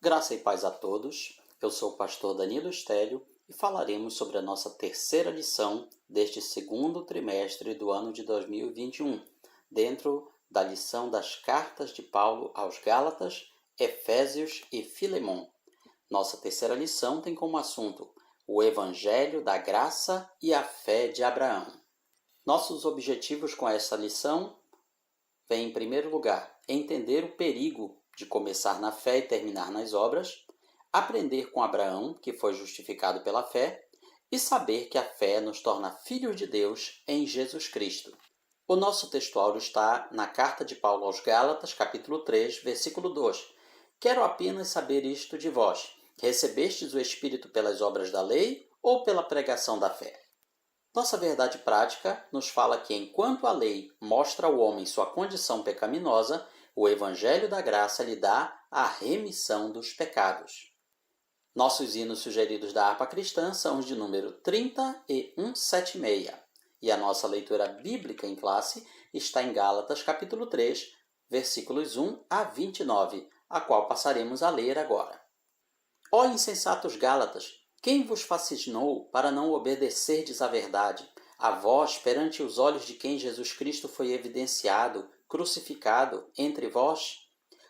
Graça e paz a todos. Eu sou o pastor Danilo Estélio e falaremos sobre a nossa terceira lição deste segundo trimestre do ano de 2021, dentro da lição das cartas de Paulo aos Gálatas, Efésios e Filemon. Nossa terceira lição tem como assunto o Evangelho da Graça e a Fé de Abraão. Nossos objetivos com esta lição vêm, em primeiro lugar, entender o perigo de começar na fé e terminar nas obras, aprender com Abraão, que foi justificado pela fé, e saber que a fé nos torna filhos de Deus em Jesus Cristo. O nosso textuário está na carta de Paulo aos Gálatas, capítulo 3, versículo 2. Quero apenas saber isto de vós: recebestes o Espírito pelas obras da lei ou pela pregação da fé? Nossa verdade prática nos fala que, enquanto a lei mostra ao homem sua condição pecaminosa, o Evangelho da Graça lhe dá a remissão dos pecados. Nossos hinos sugeridos da harpa cristã são os de número 30 e 176. E a nossa leitura bíblica em classe está em Gálatas, capítulo 3, versículos 1 a 29, a qual passaremos a ler agora. Ó insensatos Gálatas, quem vos fascinou para não obedecerdes à verdade, a vós perante os olhos de quem Jesus Cristo foi evidenciado, crucificado entre vós?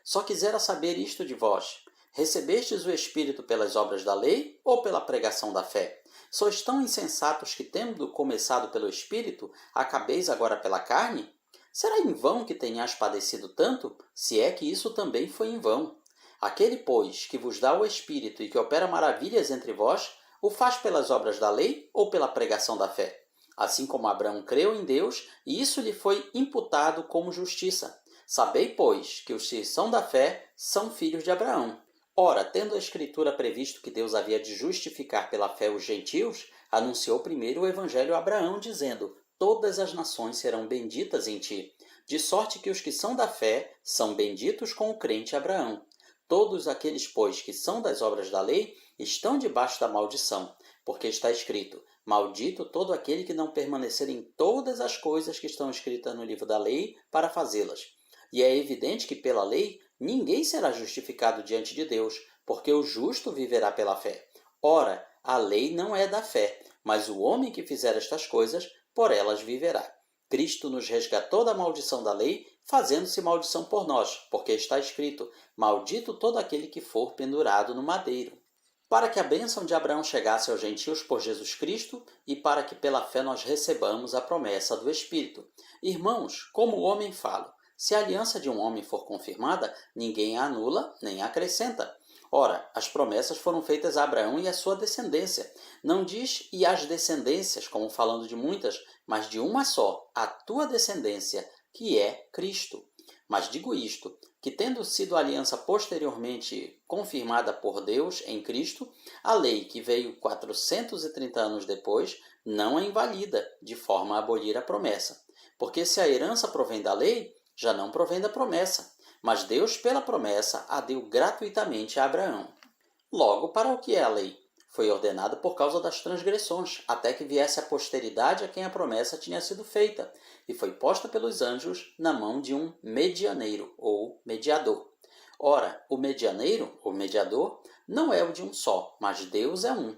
Só quisera saber isto de vós: recebestes o Espírito pelas obras da lei ou pela pregação da fé? Sois tão insensatos que, tendo começado pelo Espírito, acabeis agora pela carne? Será em vão que tenhais padecido tanto, se é que isso também foi em vão? Aquele, pois, que vos dá o Espírito e que opera maravilhas entre vós, o faz pelas obras da lei ou pela pregação da fé? Assim como Abraão creu em Deus, e isso lhe foi imputado como justiça. Sabei, pois, que os que são da fé são filhos de Abraão. Ora, tendo a Escritura previsto que Deus havia de justificar pela fé os gentios, anunciou primeiro o Evangelho a Abraão, dizendo: todas as nações serão benditas em ti. De sorte que os que são da fé são benditos com o crente Abraão. Todos aqueles, pois, que são das obras da lei, estão debaixo da maldição, porque está escrito: maldito todo aquele que não permanecer em todas as coisas que estão escritas no livro da lei para fazê-las. E é evidente que pela lei ninguém será justificado diante de Deus, porque o justo viverá pela fé. Ora, a lei não é da fé, mas o homem que fizer estas coisas, por elas viverá. Cristo nos resgatou da maldição da lei, fazendo-se maldição por nós, porque está escrito: maldito todo aquele que for pendurado no madeiro. Para que a bênção de Abraão chegasse aos gentios por Jesus Cristo e para que pela fé nós recebamos a promessa do Espírito. Irmãos, como o homem fala, se a aliança de um homem for confirmada, ninguém a anula nem a acrescenta. Ora, as promessas foram feitas a Abraão e à sua descendência. Não diz e as descendências, como falando de muitas, mas de uma só, a tua descendência, que é Cristo. Mas digo isto, que tendo sido a aliança posteriormente confirmada por Deus em Cristo, a lei que veio 430 anos depois não a invalida, de forma a abolir a promessa. Porque se a herança provém da lei, já não provém da promessa, mas Deus, pela promessa, a deu gratuitamente a Abraão. Logo, para o que é a lei? Foi ordenada por causa das transgressões, até que viesse a posteridade a quem a promessa tinha sido feita, e foi posta pelos anjos na mão de um medianeiro, ou mediador. Ora, o medianeiro, ou mediador, não é o de um só, mas Deus é um.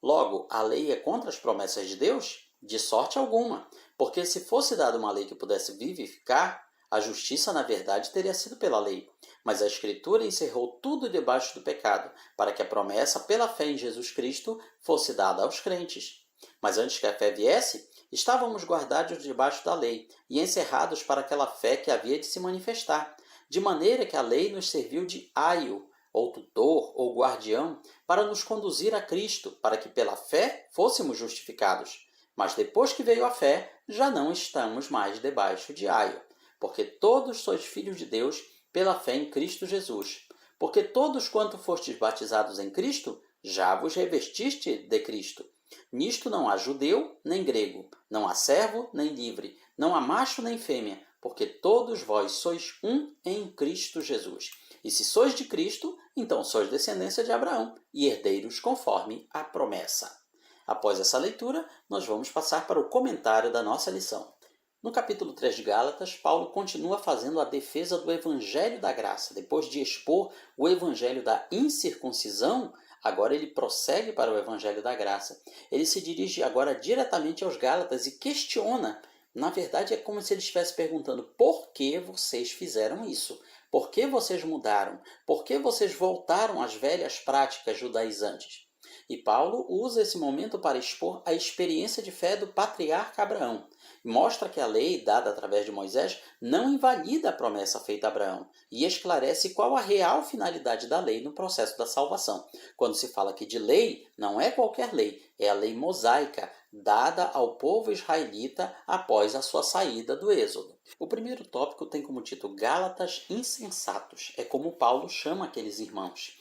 Logo, a lei é contra as promessas de Deus? De sorte alguma, porque se fosse dada uma lei que pudesse vivificar, a justiça, na verdade, teria sido pela lei. Mas a Escritura encerrou tudo debaixo do pecado, para que a promessa pela fé em Jesus Cristo fosse dada aos crentes. Mas antes que a fé viesse, estávamos guardados debaixo da lei e encerrados para aquela fé que havia de se manifestar, de maneira que a lei nos serviu de aio, ou tutor, ou guardião, para nos conduzir a Cristo, para que pela fé fôssemos justificados. Mas depois que veio a fé, já não estamos mais debaixo de aio. Porque todos sois filhos de Deus pela fé em Cristo Jesus. Porque todos quanto fostes batizados em Cristo, já vos revestiste de Cristo. Nisto não há judeu nem grego, não há servo nem livre, não há macho nem fêmea, porque todos vós sois um em Cristo Jesus. E se sois de Cristo, então sois descendência de Abraão e herdeiros conforme a promessa. Após essa leitura, nós vamos passar para o comentário da nossa lição. No capítulo 3 de Gálatas, Paulo continua fazendo a defesa do evangelho da graça. Depois de expor o evangelho da incircuncisão, agora ele prossegue para o evangelho da graça. Ele se dirige agora diretamente aos Gálatas e questiona. Na verdade, é como se ele estivesse perguntando: por que vocês fizeram isso? Por que vocês mudaram? Por que vocês voltaram às velhas práticas judaizantes? E Paulo usa esse momento para expor a experiência de fé do patriarca Abraão. Mostra que a lei, dada através de Moisés, não invalida a promessa feita a Abraão e esclarece qual a real finalidade da lei no processo da salvação. Quando se fala aqui de lei, não é qualquer lei, é a lei mosaica, dada ao povo israelita após a sua saída do Êxodo. O primeiro tópico tem como título Gálatas insensatos. É como Paulo chama aqueles irmãos.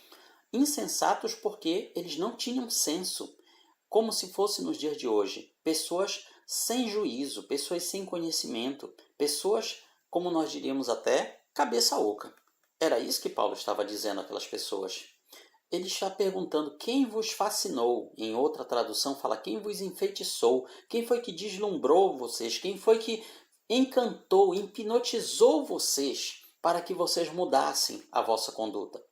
Insensatos porque eles não tinham senso, como se fosse nos dias de hoje. Pessoas sem juízo, pessoas sem conhecimento, pessoas, como nós diríamos até, cabeça oca. Era isso que Paulo estava dizendo àquelas pessoas. Ele está perguntando quem vos fascinou. Em outra tradução fala quem vos enfeitiçou, quem foi que deslumbrou vocês, quem foi que encantou, hipnotizou vocês para que vocês mudassem a vossa conduta.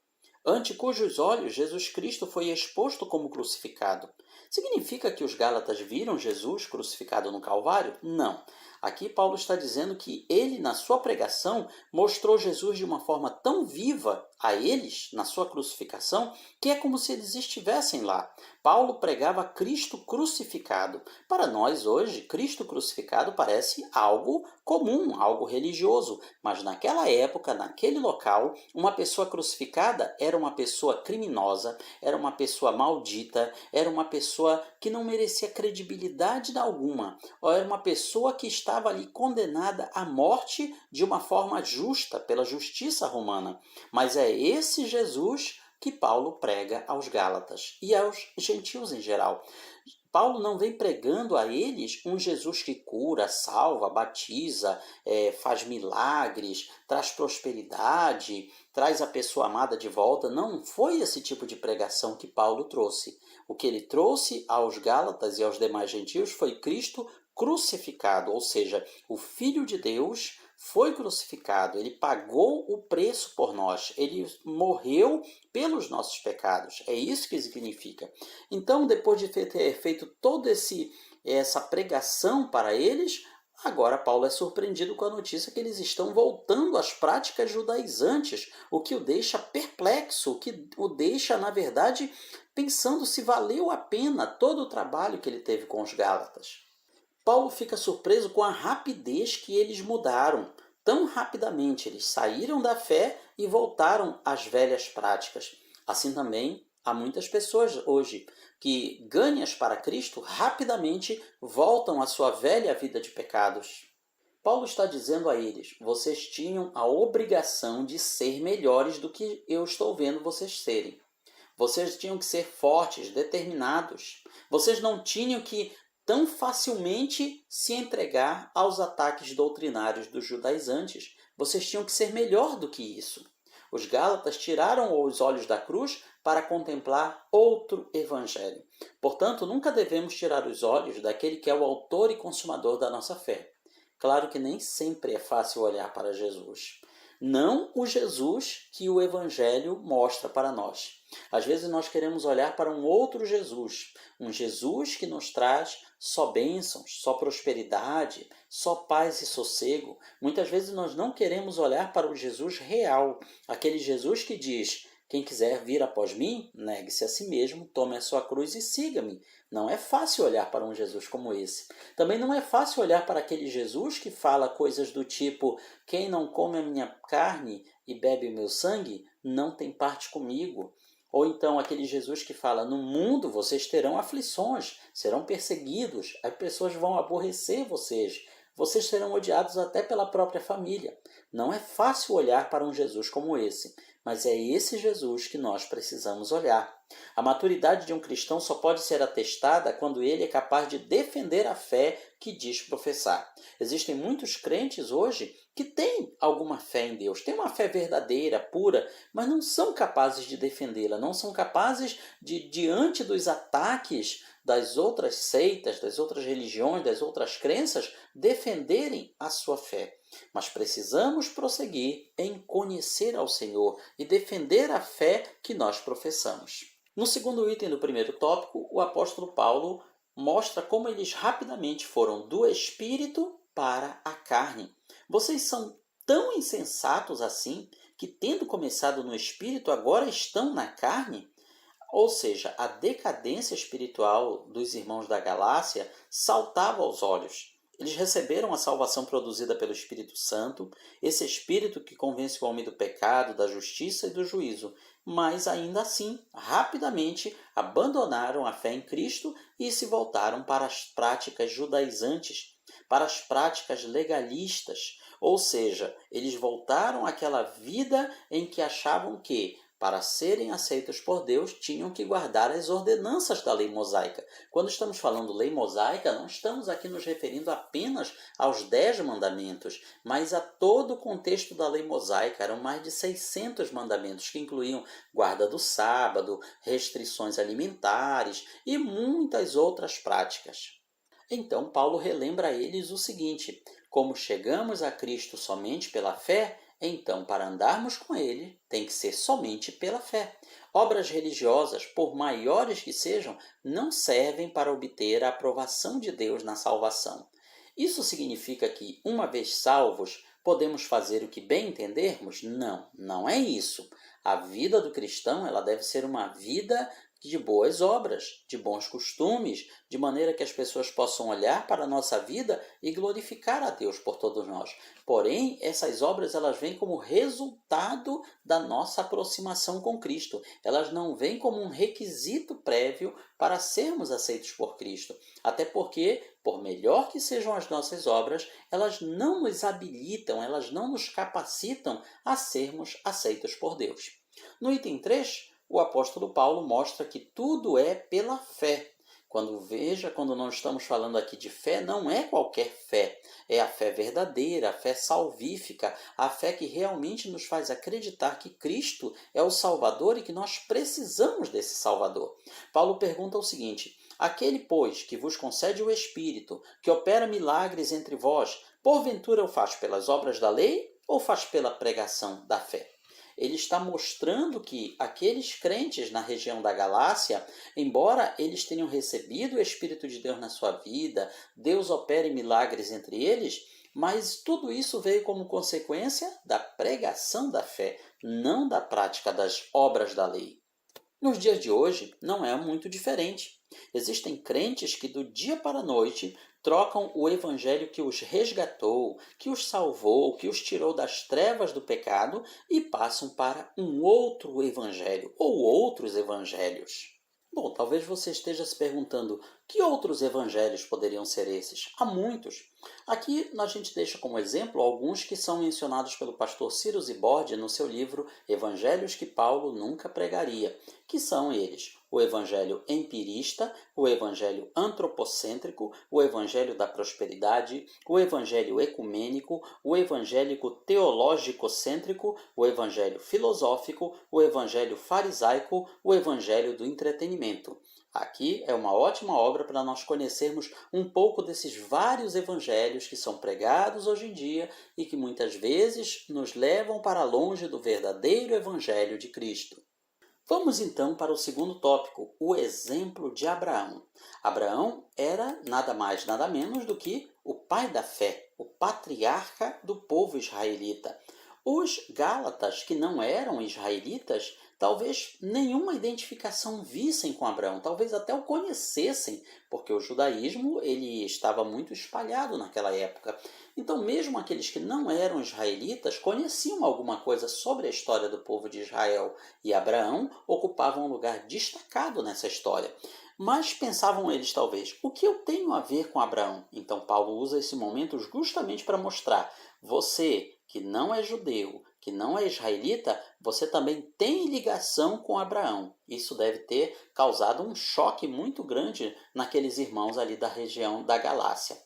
Ante cujos olhos Jesus Cristo foi exposto como crucificado. Significa que os Gálatas viram Jesus crucificado no Calvário? Não. Aqui Paulo está dizendo que ele, na sua pregação, mostrou Jesus de uma forma tão viva a eles, na sua crucificação, que é como se eles estivessem lá. Paulo pregava Cristo crucificado. Para nós, hoje, Cristo crucificado parece algo comum, algo religioso. Mas naquela época, naquele local, uma pessoa crucificada era uma pessoa criminosa, era uma pessoa maldita, era uma pessoa que não merecia credibilidade alguma, ou era uma pessoa que estava ali condenada à morte de uma forma justa, pela justiça romana. Mas é esse Jesus que Paulo prega aos Gálatas e aos gentios em geral. Paulo não vem pregando a eles um Jesus que cura, salva, batiza, faz milagres, traz prosperidade, traz a pessoa amada de volta. Não foi esse tipo de pregação que Paulo trouxe. O que ele trouxe aos Gálatas e aos demais gentios foi Cristo crucificado, ou seja, o Filho de Deus foi crucificado, ele pagou o preço por nós, ele morreu pelos nossos pecados. É isso que significa. Então, depois de ter feito toda essa pregação para eles, agora Paulo é surpreendido com a notícia que eles estão voltando às práticas judaizantes, o que o deixa perplexo, o que o deixa, na verdade, pensando se valeu a pena todo o trabalho que ele teve com os Gálatas. Paulo fica surpreso com a rapidez que eles mudaram. Tão rapidamente eles saíram da fé e voltaram às velhas práticas. Assim também há muitas pessoas hoje que, ganhas para Cristo, rapidamente voltam à sua velha vida de pecados. Paulo está dizendo a eles: vocês tinham a obrigação de ser melhores do que eu estou vendo vocês serem. Vocês tinham que ser fortes, determinados. Vocês não tinham que tão facilmente se entregar aos ataques doutrinários dos judaizantes. Vocês tinham que ser melhor do que isso. Os Gálatas tiraram os olhos da cruz para contemplar outro evangelho. Portanto, nunca devemos tirar os olhos daquele que é o autor e consumador da nossa fé. Claro que nem sempre é fácil olhar para Jesus. Não o Jesus que o Evangelho mostra para nós. Às vezes nós queremos olhar para um outro Jesus, um Jesus que nos traz só bênçãos, só prosperidade, só paz e sossego. Muitas vezes nós não queremos olhar para o Jesus real, aquele Jesus que diz: quem quiser vir após mim, negue-se a si mesmo, tome a sua cruz e siga-me. Não é fácil olhar para um Jesus como esse. Também não é fácil olhar para aquele Jesus que fala coisas do tipo: quem não come a minha carne e bebe o meu sangue, não tem parte comigo. Ou então aquele Jesus que fala: no mundo vocês terão aflições, serão perseguidos, as pessoas vão aborrecer vocês, vocês serão odiados até pela própria família. Não é fácil olhar para um Jesus como esse, mas é esse Jesus que nós precisamos olhar. A maturidade de um cristão só pode ser atestada quando ele é capaz de defender a fé que diz professar. Existem muitos crentes hoje que têm alguma fé em Deus, têm uma fé verdadeira, pura, mas não são capazes de defendê-la, não são capazes de, diante dos ataques das outras seitas, das outras religiões, das outras crenças, defenderem a sua fé. Mas precisamos prosseguir em conhecer ao Senhor e defender a fé que nós professamos. No segundo item do primeiro tópico, o apóstolo Paulo mostra como eles rapidamente foram do espírito para a carne. Vocês são tão insensatos assim que, tendo começado no espírito, agora estão na carne? Ou seja, a decadência espiritual dos irmãos da Galácia saltava aos olhos. Eles receberam a salvação produzida pelo Espírito Santo, esse Espírito que convence o homem do pecado, da justiça e do juízo, mas ainda assim, rapidamente, abandonaram a fé em Cristo e se voltaram para as práticas judaizantes, para as práticas legalistas, ou seja, eles voltaram àquela vida em que achavam que, para serem aceitos por Deus, tinham que guardar as ordenanças da lei mosaica. Quando estamos falando lei mosaica, não estamos aqui nos referindo apenas aos 10 mandamentos, mas a todo o contexto da lei mosaica. Eram mais de 600 mandamentos que incluíam guarda do sábado, restrições alimentares e muitas outras práticas. Então, Paulo relembra a eles o seguinte: como chegamos a Cristo somente pela fé, então, para andarmos com Ele, tem que ser somente pela fé. Obras religiosas, por maiores que sejam, não servem para obter a aprovação de Deus na salvação. Isso significa que, uma vez salvos, podemos fazer o que bem entendermos? Não, não é isso. A vida do cristão ela deve ser uma vida de boas obras, de bons costumes, de maneira que as pessoas possam olhar para a nossa vida e glorificar a Deus por todos nós. Porém, essas obras elas vêm como resultado da nossa aproximação com Cristo. Elas não vêm como um requisito prévio para sermos aceitos por Cristo. Até porque, por melhor que sejam as nossas obras, elas não nos habilitam, elas não nos capacitam a sermos aceitos por Deus. No item 3, o apóstolo Paulo mostra que tudo é pela fé. Quando não estamos falando aqui de fé, não é qualquer fé. É a fé verdadeira, a fé salvífica, a fé que realmente nos faz acreditar que Cristo é o Salvador e que nós precisamos desse Salvador. Paulo pergunta o seguinte: aquele, pois, que vos concede o Espírito, que opera milagres entre vós, porventura o faz pelas obras da lei ou faz pela pregação da fé? Ele está mostrando que aqueles crentes na região da Galácia, embora eles tenham recebido o Espírito de Deus na sua vida, Deus opere milagres entre eles, mas tudo isso veio como consequência da pregação da fé, não da prática das obras da lei. Nos dias de hoje, não é muito diferente. Existem crentes que do dia para a noite trocam o evangelho que os resgatou, que os salvou, que os tirou das trevas do pecado e passam para um outro evangelho ou outros evangelhos. Bom, talvez você esteja se perguntando que outros evangelhos poderiam ser esses? Há muitos. Aqui a gente deixa como exemplo alguns que são mencionados pelo pastor Ciro Zibordi no seu livro Evangelhos que Paulo Nunca Pregaria, que são eles: o evangelho empirista, o evangelho antropocêntrico, o evangelho da prosperidade, o evangelho ecumênico, o evangélico teológico-cêntrico, o evangelho filosófico, o evangelho farisaico, o evangelho do entretenimento. Aqui é uma ótima obra para nós conhecermos um pouco desses vários evangelhos que são pregados hoje em dia e que muitas vezes nos levam para longe do verdadeiro evangelho de Cristo. Vamos então para o segundo tópico, o exemplo de Abraão. Abraão era nada mais, nada menos do que o pai da fé, o patriarca do povo israelita. Os gálatas, que não eram israelitas, talvez nenhuma identificação vissem com Abraão, talvez até o conhecessem, porque o judaísmo ele estava muito espalhado naquela época. Então, mesmo aqueles que não eram israelitas conheciam alguma coisa sobre a história do povo de Israel, e Abraão ocupava um lugar destacado nessa história. Mas pensavam eles talvez, o que eu tenho a ver com Abraão? Então Paulo usa esse momento justamente para mostrar: você que não é judeu, que não é israelita, você também tem ligação com Abraão. Isso deve ter causado um choque muito grande naqueles irmãos ali da região da Galácia.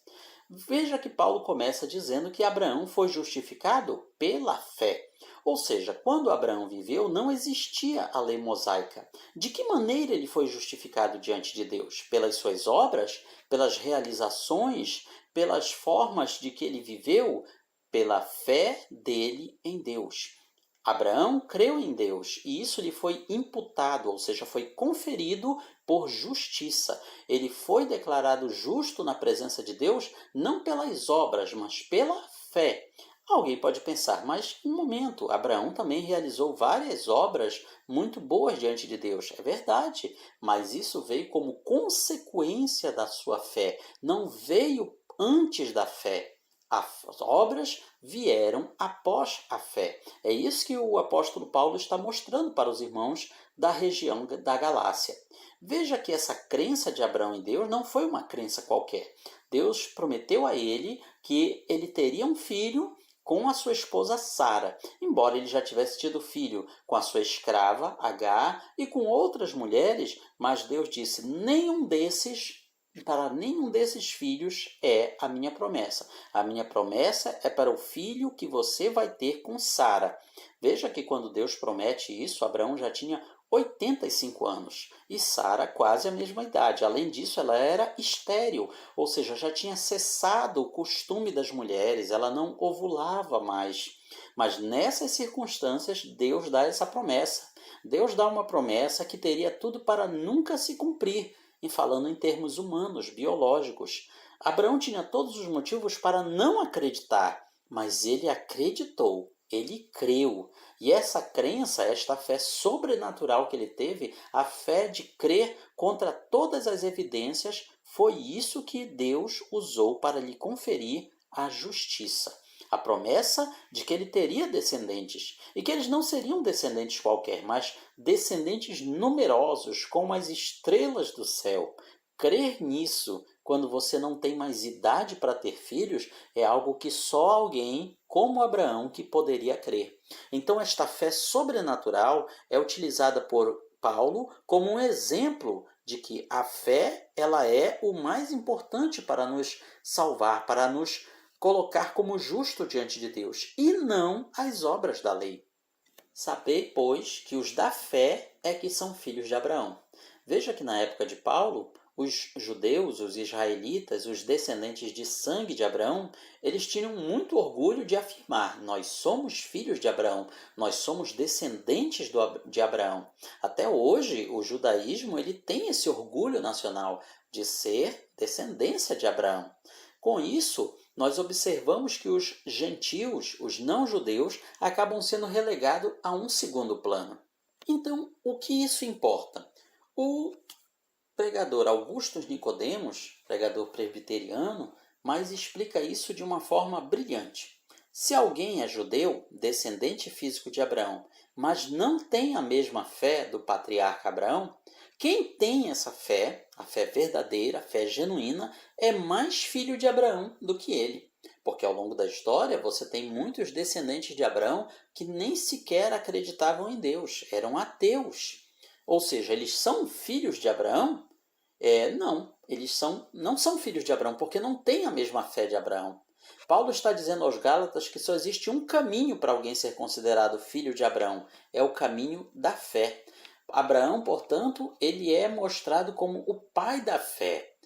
Veja que Paulo começa dizendo que Abraão foi justificado pela fé. Ou seja, quando Abraão viveu, não existia a lei mosaica. De que maneira ele foi justificado diante de Deus? Pelas suas obras? Pelas realizações? Pelas formas de que ele viveu? Pela fé dele em Deus. Abraão creu em Deus e isso lhe foi imputado, ou seja, foi conferido por justiça. Ele foi declarado justo na presença de Deus não pelas obras, mas pela fé. Alguém pode pensar, mas um momento, Abraão também realizou várias obras muito boas diante de Deus. É verdade, mas isso veio como consequência da sua fé, não veio antes da fé. As obras vieram após a fé. É isso que o apóstolo Paulo está mostrando para os irmãos da região da Galácia. Veja que essa crença de Abraão em Deus não foi uma crença qualquer. Deus prometeu a ele que ele teria um filho com a sua esposa Sara, embora ele já tivesse tido filho com a sua escrava Agar e com outras mulheres, mas Deus disse, para nenhum desses filhos é a minha promessa. A minha promessa é para o filho que você vai ter com Sara. Veja que quando Deus promete isso, Abraão já tinha 85 anos e Sara quase a mesma idade. Além disso, ela era estéril, ou seja, já tinha cessado o costume das mulheres, ela não ovulava mais. Mas nessas circunstâncias, Deus dá essa promessa. Deus dá uma promessa que teria tudo para nunca se cumprir, e falando em termos humanos, biológicos. Abraão tinha todos os motivos para não acreditar, mas ele acreditou, ele creu. E essa crença, esta fé sobrenatural que ele teve, a fé de crer contra todas as evidências, foi isso que Deus usou para lhe conferir a justiça. A promessa de que ele teria descendentes, e que eles não seriam descendentes qualquer, mas descendentes numerosos, como as estrelas do céu. Crer nisso, quando você não tem mais idade para ter filhos, é algo que só alguém como Abraão que poderia crer. Então esta fé sobrenatural é utilizada por Paulo como um exemplo de que a fé ela é o mais importante para nos salvar, para nos colocar como justo diante de Deus, e não as obras da lei. Sabei, pois, que os da fé é que são filhos de Abraão. Veja que na época de Paulo, os judeus, os israelitas, os descendentes de sangue de Abraão, eles tinham muito orgulho de afirmar, nós somos filhos de Abraão, nós somos descendentes de Abraão. Até hoje, o judaísmo ele tem esse orgulho nacional de ser descendência de Abraão. Com isso, nós observamos que os gentios, os não-judeus, acabam sendo relegados a um segundo plano. Então, o que isso importa? O pregador Augusto Nicodemos, pregador presbiteriano, mas explica isso de uma forma brilhante. Se alguém é judeu, descendente físico de Abraão, mas não tem a mesma fé do patriarca Abraão, quem tem essa fé, a fé verdadeira, a fé genuína, é mais filho de Abraão do que ele. Porque ao longo da história você tem muitos descendentes de Abraão que nem sequer acreditavam em Deus, eram ateus. Ou seja, eles são filhos de Abraão? Não, eles não são filhos de Abraão, porque não têm a mesma fé de Abraão. Paulo está dizendo aos Gálatas que só existe um caminho para alguém ser considerado filho de Abraão, é o caminho da fé. Abraão, portanto, ele é mostrado como o pai da fé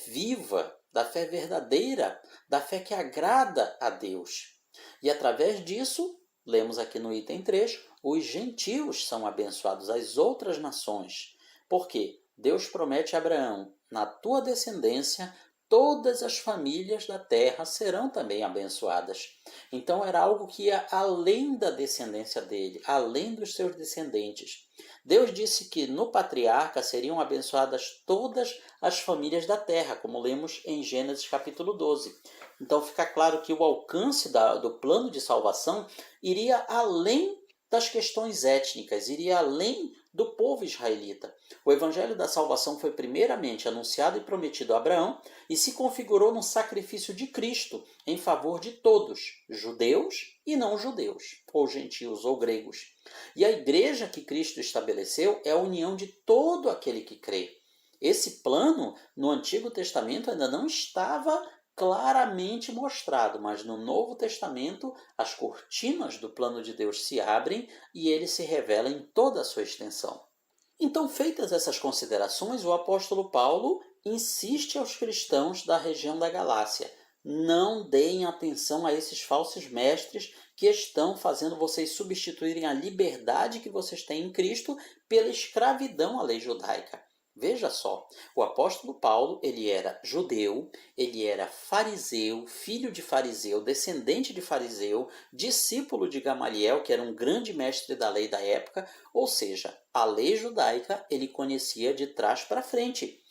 viva, da fé verdadeira, da fé que agrada a Deus. E através disso, lemos aqui no item 3, os gentios são abençoados, as outras nações. Por quê? Deus promete a Abraão, na tua descendência, todas as famílias da terra serão também abençoadas. Então era algo que ia além da descendência dele, além dos seus descendentes. Deus disse que no patriarca seriam abençoadas todas as famílias da terra, como lemos em Gênesis capítulo 12. Então fica claro que o alcance do plano de salvação iria além das questões étnicas, iria além do povo israelita. O evangelho da salvação foi primeiramente anunciado e prometido a Abraão e se configurou no sacrifício de Cristo em favor de todos, judeus e não judeus, ou gentios ou gregos. E a igreja que Cristo estabeleceu é a união de todo aquele que crê. Esse plano, no Antigo Testamento, ainda não estava claramente mostrado, mas no Novo Testamento as cortinas do plano de Deus se abrem e ele se revela em toda a sua extensão. Então, feitas essas considerações, o apóstolo Paulo insiste aos cristãos da região da Galácia: não deem atenção a esses falsos mestres que estão fazendo vocês substituírem a liberdade que vocês têm em Cristo pela escravidão à lei judaica. Veja só, o apóstolo Paulo, ele era judeu, ele era fariseu, filho de fariseu, descendente de fariseu, discípulo de Gamaliel, que era um grande mestre da lei da época, ou seja, a lei judaica ele conhecia de trás para frente.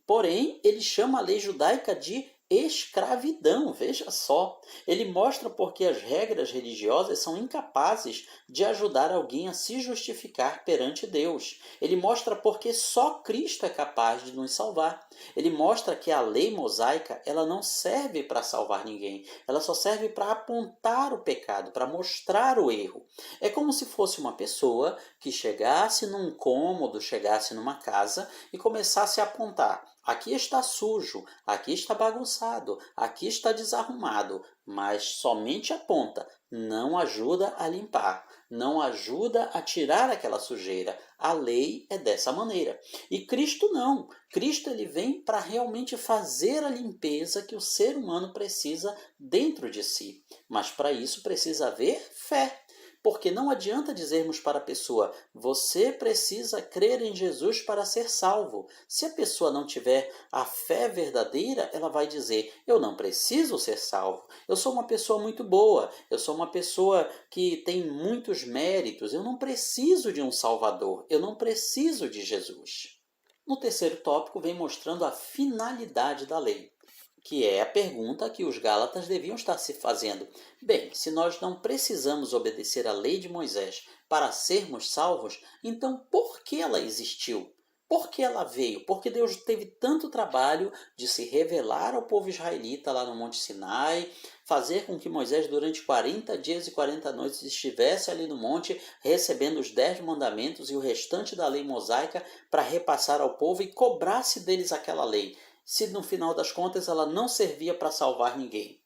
Porém, ele chama a lei judaica de escravidão, veja só. Ele mostra porque as regras religiosas são incapazes de ajudar alguém a se justificar perante Deus. Ele mostra porque só Cristo é capaz de nos salvar. Ele mostra que a lei mosaica ela não serve para salvar ninguém. Ela só serve para apontar o pecado, para mostrar o erro. É como se fosse uma pessoa que chegasse num cômodo, chegasse numa casa e começasse a apontar: aqui está sujo, aqui está bagunçado, aqui está desarrumado, mas somente aponta, não ajuda a limpar, não ajuda a tirar aquela sujeira. A lei é dessa maneira. E Cristo não. Cristo ele vem para realmente fazer a limpeza que o ser humano precisa dentro de si. Mas para isso precisa haver fé. Porque não adianta dizermos para a pessoa: você precisa crer em Jesus para ser salvo. Se a pessoa não tiver a fé verdadeira, ela vai dizer: eu não preciso ser salvo. Eu sou uma pessoa muito boa. Eu sou uma pessoa que tem muitos méritos. Eu não preciso de um Salvador. Eu não preciso de Jesus. No terceiro tópico, vem mostrando a finalidade da lei, que é a pergunta que os Gálatas deviam estar se fazendo. Bem, se nós não precisamos obedecer à lei de Moisés para sermos salvos, então por que ela existiu? Por que ela veio? Porque Deus teve tanto trabalho de se revelar ao povo israelita lá no Monte Sinai, fazer com que Moisés durante 40 dias e 40 noites estivesse ali no monte recebendo os 10 mandamentos e o restante da lei mosaica para repassar ao povo e cobrasse deles aquela lei, se no final das contas ela não servia para salvar ninguém.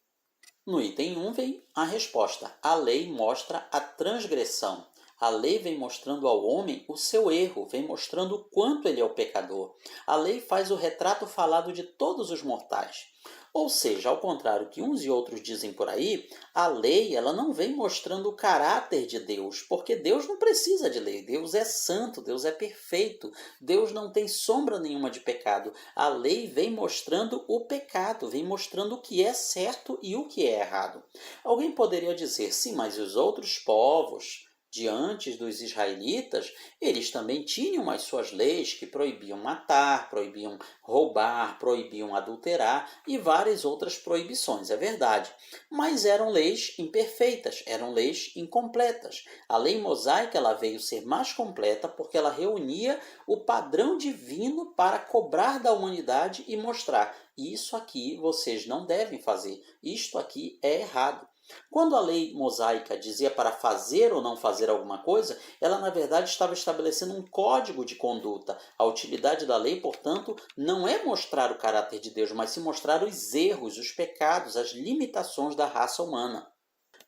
No item 1 vem a resposta. A lei mostra a transgressão. A lei vem mostrando ao homem o seu erro, vem mostrando o quanto ele é o pecador. A lei faz o retrato falado de todos os mortais. Ou seja, ao contrário que uns e outros dizem por aí, a lei ela não vem mostrando o caráter de Deus, porque Deus não precisa de lei. Deus é santo, Deus é perfeito, Deus não tem sombra nenhuma de pecado. A lei vem mostrando o pecado, vem mostrando o que é certo e o que é errado. Alguém poderia dizer: sim, mas os outros povos diante dos israelitas, eles também tinham as suas leis que proibiam matar, proibiam roubar, proibiam adulterar e várias outras proibições, é verdade. Mas eram leis imperfeitas, eram leis incompletas. A lei mosaica ela veio ser mais completa porque ela reunia o padrão divino para cobrar da humanidade e mostrar: isso aqui vocês não devem fazer, isto aqui é errado. Quando a lei mosaica dizia para fazer ou não fazer alguma coisa, ela na verdade estava estabelecendo um código de conduta. A utilidade da lei, portanto, não é mostrar o caráter de Deus, mas sim mostrar os erros, os pecados, as limitações da raça humana.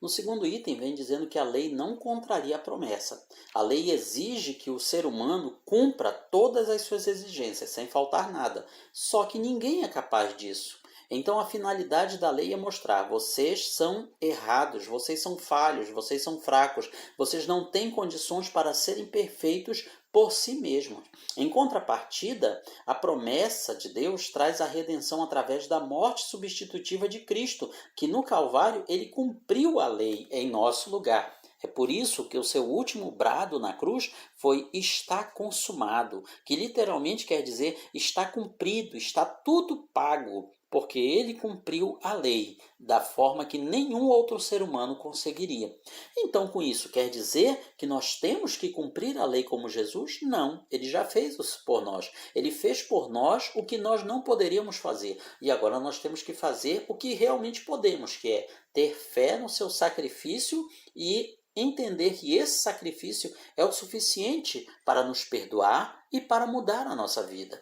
No segundo item vem dizendo que a lei não contraria a promessa. A lei exige que o ser humano cumpra todas as suas exigências, sem faltar nada. Só que ninguém é capaz disso. Então a finalidade da lei é mostrar: vocês são errados, vocês são falhos, vocês são fracos, vocês não têm condições para serem perfeitos por si mesmos. Em contrapartida, a promessa de Deus traz a redenção através da morte substitutiva de Cristo, que no Calvário ele cumpriu a lei em nosso lugar. É por isso que o seu último brado na cruz foi: está consumado, que literalmente quer dizer está cumprido, está tudo pago. porque ele cumpriu a lei da forma que nenhum outro ser humano conseguiria. Então, com isso, quer dizer que nós temos que cumprir a lei como Jesus? Não, ele já fez isso por nós. Ele fez por nós o que nós não poderíamos fazer. E agora nós temos que fazer o que realmente podemos, que é ter fé no seu sacrifício e entender que esse sacrifício é o suficiente para nos perdoar e para mudar a nossa vida.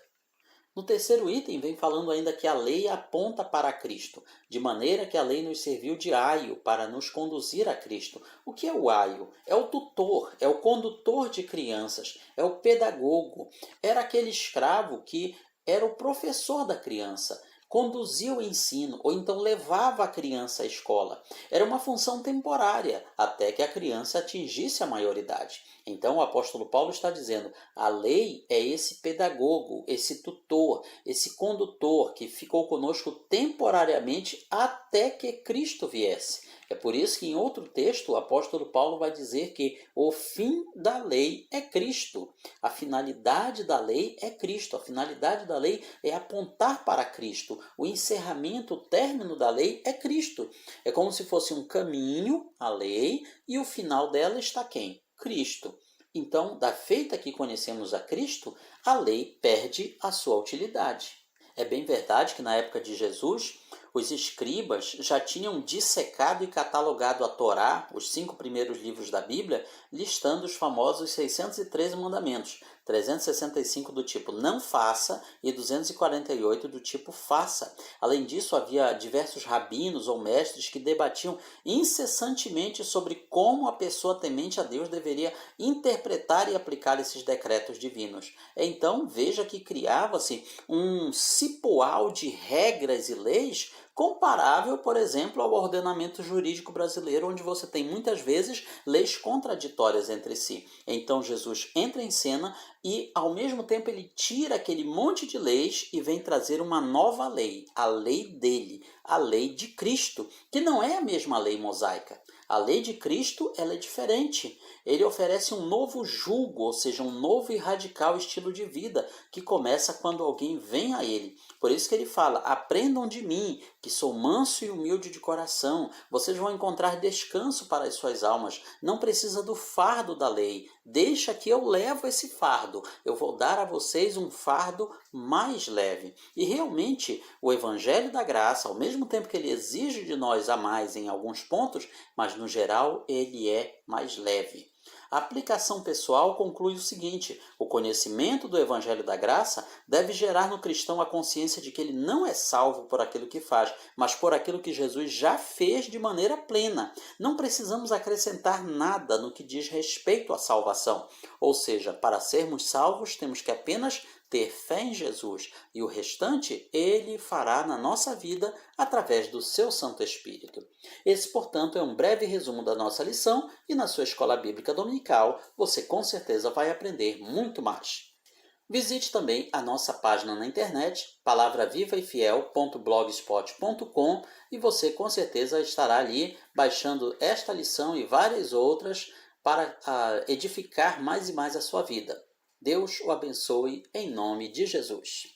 No terceiro item, vem falando ainda que a lei aponta para Cristo, de maneira que a lei nos serviu de aio para nos conduzir a Cristo. O que é o aio? É o tutor, é o condutor de crianças, é o pedagogo. Era aquele escravo que era o professor da criança, conduzia o ensino ou então levava a criança à escola. Era uma função temporária até que a criança atingisse a maioridade. Então o apóstolo Paulo está dizendo, a lei é esse pedagogo, esse tutor, esse condutor que ficou conosco temporariamente até que Cristo viesse. É por isso que em outro texto o apóstolo Paulo vai dizer que o fim da lei é Cristo. A finalidade da lei é Cristo. A finalidade da lei é apontar para Cristo. O encerramento, o término da lei é Cristo. É como se fosse um caminho, a lei, e o final dela está quem? Cristo. Então, da feita que conhecemos a Cristo, a lei perde a sua utilidade. É bem verdade que na época de Jesus, os escribas já tinham dissecado e catalogado a Torá, os 5 primeiros livros da Bíblia, listando os famosos 613 mandamentos, 365 do tipo não faça e 248 do tipo faça. Além disso, havia diversos rabinos ou mestres que debatiam incessantemente sobre como a pessoa temente a Deus deveria interpretar e aplicar esses decretos divinos. Então, veja que criava-se um cipoal de regras e leis comparável, por exemplo, ao ordenamento jurídico brasileiro, onde você tem muitas vezes leis contraditórias entre si. Então Jesus entra em cena e, ao mesmo tempo, ele tira aquele monte de leis e vem trazer uma nova lei, a lei dele, a lei de Cristo, que não é a mesma lei mosaica. A lei de Cristo ela é diferente. Ele oferece um novo jugo, ou seja, um novo e radical estilo de vida, que começa quando alguém vem a ele. Por isso que ele fala, aprendam de mim, que sou manso e humilde de coração. Vocês vão encontrar descanso para as suas almas. Não precisa do fardo da lei. Deixa que eu levo esse fardo. Eu vou dar a vocês um fardo mais leve. E realmente, o Evangelho da Graça, ao mesmo tempo que ele exige de nós a mais em alguns pontos, mas no geral ele é mais leve. A aplicação pessoal conclui o seguinte: o conhecimento do Evangelho da Graça deve gerar no cristão a consciência de que ele não é salvo por aquilo que faz, mas por aquilo que Jesus já fez de maneira plena. Não precisamos acrescentar nada no que diz respeito à salvação. Ou seja, para sermos salvos, temos que apenas ter fé em Jesus e o restante ele fará na nossa vida através do seu Santo Espírito. Esse, portanto, é um breve resumo da nossa lição e na sua escola bíblica dominical você com certeza vai aprender muito mais. Visite também a nossa página na internet, palavravivaefiel.blogspot.com, e você com certeza estará ali baixando esta lição e várias outras para edificar mais e mais a sua vida. Deus o abençoe em nome de Jesus.